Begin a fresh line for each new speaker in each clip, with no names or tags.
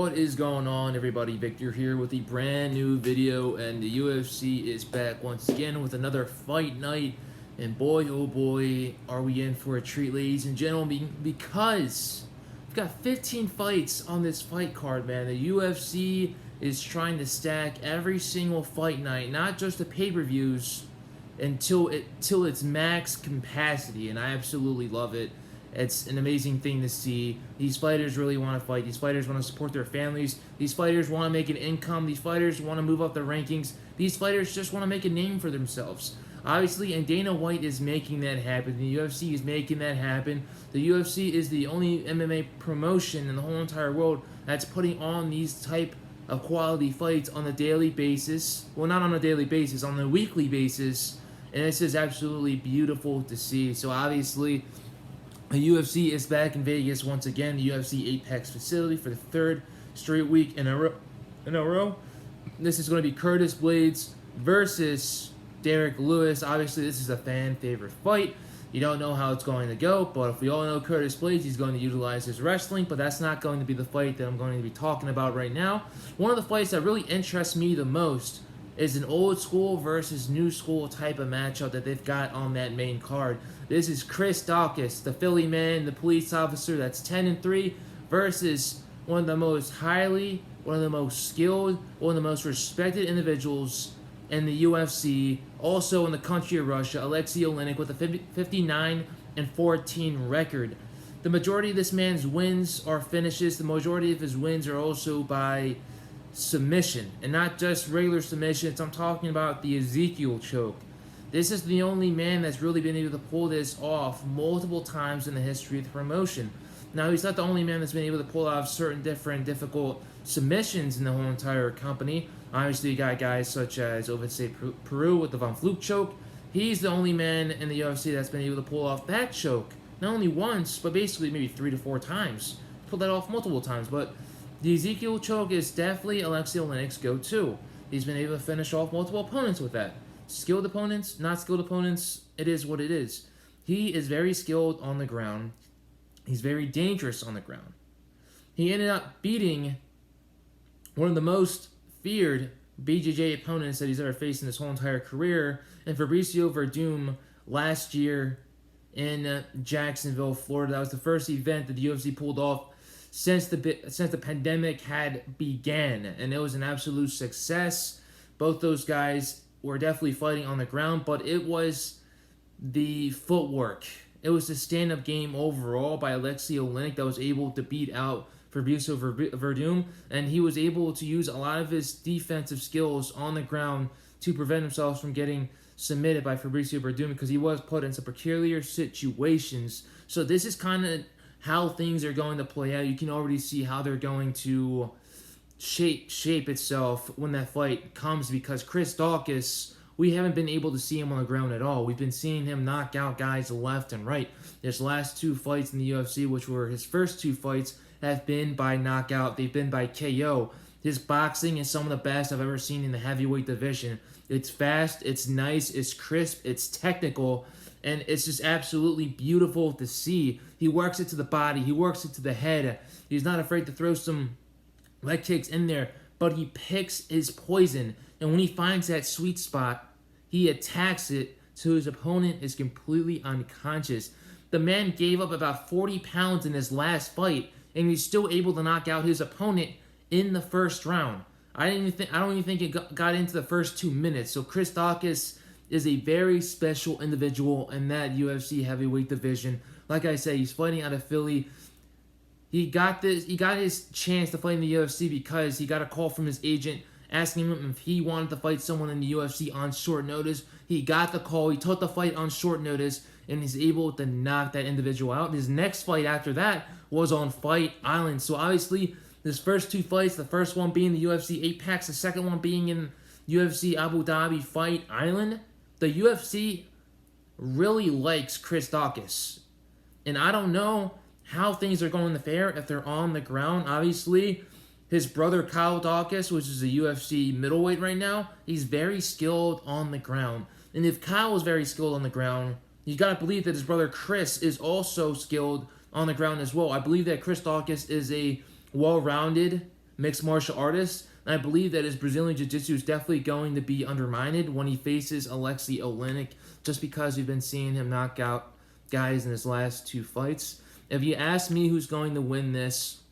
What is going on, everybody? Victor here with a brand new video, and the UFC is back once again with another fight night. And boy, oh boy, are we in for a treat, ladies and gentlemen, because we've got 15 fights on this fight card, man. The UFC is trying to stack every single fight night, not just the pay-per-views, until its max capacity, and I absolutely love it. It's an amazing thing to see. These fighters really want to fight. These fighters want to support their families. These fighters want to make an income. These fighters want to move up the rankings. These fighters just want to make a name for themselves. Obviously, and Dana White is making that happen. The UFC is making that happen. The UFC is the only MMA promotion in the whole entire world that's putting on these type of quality fights on a daily basis. Well, not on a daily basis, on a weekly basis. And this is absolutely beautiful to see. So obviously, the UFC is back in Vegas once again, the UFC Apex facility, for the third straight week in a row. This is going to be Curtis Blades versus Derek Lewis. Obviously, this is a fan favorite fight. You don't know how it's going to go, but if we all know Curtis Blades, he's going to utilize his wrestling, but that's not going to be the fight that I'm going to be talking about right now. One of the fights that really interests me the most is an old school versus new school type of matchup that they've got on that main card. This is Chris Daukaus, the Philly man, the police officer that's 10-3, versus one of the most skilled, one of the most respected individuals in the UFC, also in the country of Russia, Aleksei Oleinik, with a 59-14 record. The majority of this man's wins are finishes. The majority of his wins are also by submission, and not just regular submissions. I'm talking about the Ezekiel choke. This is the only man that's really been able to pull this off multiple times in the history of the promotion. Now, he's not the only man that's been able to pull off certain different difficult submissions in the whole entire company. Obviously, you got guys such as Aleksei Peru with the Von Flue choke. He's the only man in the UFC that's been able to pull off that choke, not only once, but basically maybe 3 to 4 times. Pulled that off multiple times, but the Ezekiel choke is definitely Aleksei Oleinik's go-to. He's been able to finish off multiple opponents with that. Skilled opponents, not skilled opponents, it is what it is. He is very skilled on the ground. He's very dangerous on the ground. He ended up beating one of the most feared BJJ opponents that he's ever faced in his whole entire career, and Fabricio Verdum, last year in Jacksonville, Florida. That was the first event that the UFC pulled off since the pandemic had began, and it was an absolute success. Both those guys were definitely fighting on the ground, but it was the footwork, it was the stand-up game overall by Aleksei Oleinik that was able to beat out Fabricio Verdum, and he was able to use a lot of his defensive skills on the ground to prevent himself from getting submitted by Fabricio Verdum, because he was put in some peculiar situations. So this is kind of how things are going to play out. You can already see how they're going to shape itself when that fight comes, because Chris Daukaus, we haven't been able to see him on the ground at all. We've been seeing him knock out guys left and right. His last 2 fights in the UFC, which were his first 2 fights, have been by knockout. They've been by KO. His boxing is some of the best I've ever seen in the heavyweight division. It's fast, it's nice, it's crisp, it's technical, and it's just absolutely beautiful to see. He works it to the body. He works it to the head. He's not afraid to throw some leg kicks in there, but he picks his poison. And when he finds that sweet spot, he attacks it so his opponent is completely unconscious. The man gave up about 40 pounds in his last fight, and he's still able to knock out his opponent in the first round. I don't even think it got into the first 2 minutes. So Chris Daukaus is a very special individual in that UFC heavyweight division. Like I said, he's fighting out of Philly. He got his chance to fight in the UFC because he got a call from his agent asking him if he wanted to fight someone in the UFC on short notice. He got the call. He took the fight on short notice, and he's able to knock that individual out. His next fight after that was on Fight Island. So obviously, his first 2 fights, the first one being the UFC Apex, the second one being in UFC Abu Dhabi Fight Island, the UFC really likes Chris Daukaus. And I don't know how things are going to fare if they're on the ground. Obviously, his brother Kyle Daukaus, which is a UFC middleweight right now, he's very skilled on the ground. And if Kyle is very skilled on the ground, you got to believe that his brother Chris is also skilled on the ground as well. I believe that Chris Daukaus is a well-rounded mixed martial artist. And I believe that his Brazilian Jiu-Jitsu is definitely going to be undermined when he faces Aleksei Oleinik, just because we've been seeing him knock out guys in his last 2 fights. If you ask me who's going to win this,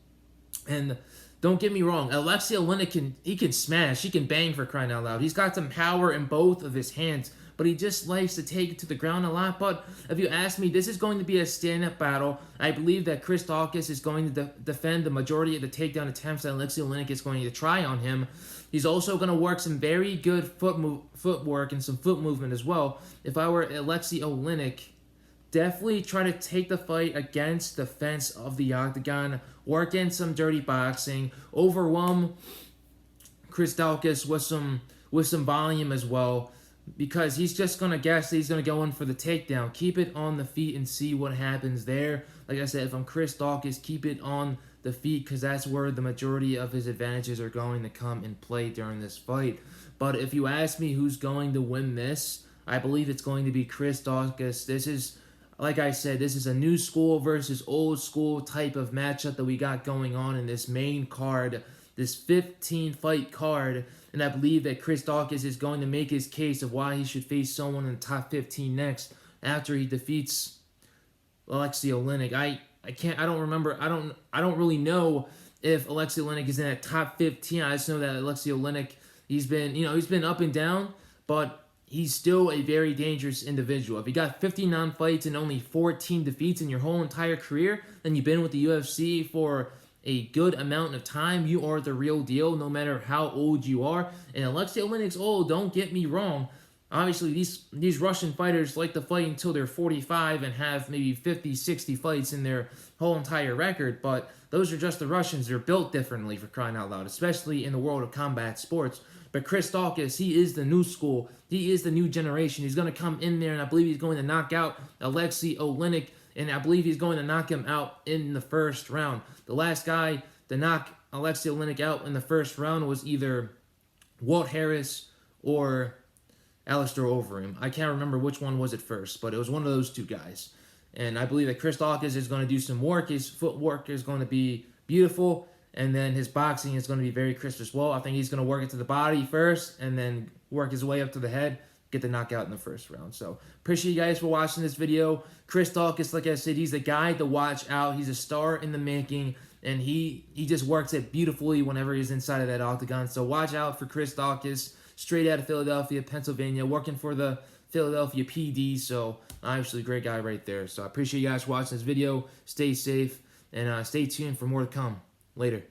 and don't get me wrong, Aleksei Oleinik can smash, he can bang, for crying out loud. He's got some power in both of his hands, but he just likes to take it to the ground a lot. But if you ask me, this is going to be a stand-up battle. I believe that Chris Daukaus is going to defend the majority of the takedown attempts that Aleksei Oleinik is going to try on him. He's also going to work some very good footwork and some foot movement as well. If I were Aleksei Oleinik, definitely try to take the fight against the fence of the octagon, work in some dirty boxing, overwhelm Chris Daukaus with some volume as well, because he's just going to guess that he's going to go in for the takedown. Keep it on the feet and see what happens there. Like I said, if I'm Chris Daukaus, keep it on the feet, because that's where the majority of his advantages are going to come in play during this fight. But if you ask me who's going to win this, I believe it's going to be Chris Daukaus. This is, like I said, this is a new school versus old school type of matchup that we got going on in this main card, this 15-fight card. And I believe that Chris Daukaus is going to make his case of why he should face someone in the top 15 next after he defeats Aleksei Oleinik. I don't really know if Aleksei Oleinik is in that top 15. I just know that Aleksei Oleinik, he's been up and down, but he's still a very dangerous individual. If you got 59 fights and only 14 defeats in your whole entire career, then you've been with the UFC for a good amount of time. You are the real deal, no matter how old you are. And Aleksei Oleinik's old, don't get me wrong. Obviously, these Russian fighters like to fight until they're 45 and have maybe 50, 60 fights in their whole entire record. But those are just the Russians. They're built differently, for crying out loud, especially in the world of combat sports. But Chris Daukaus, he is the new school. He is the new generation. He's going to come in there, and I believe he's going to knock out Aleksei Oleinik, and I believe he's going to knock him out in the first round. The last guy to knock Aleksei Oleinik out in the first round was either Walt Harris or Alistair Overeem. I can't remember which one was it first, but it was one of those 2 guys. And I believe that Chris Daukaus is going to do some work. His footwork is going to be beautiful, and then his boxing is going to be very crisp as well. I think he's going to work it to the body first, and then work his way up to the head, get the knockout in the first round. So appreciate you guys for watching this video. Chris Daukaus, like I said, he's the guy to watch out. He's a star in the making, and he just works it beautifully whenever he's inside of that octagon. So watch out for Chris Daukaus, straight out of Philadelphia, Pennsylvania, working for the Philadelphia PD. So obviously a great guy right there. So I appreciate you guys watching this video. Stay safe, and stay tuned for more to come. Later.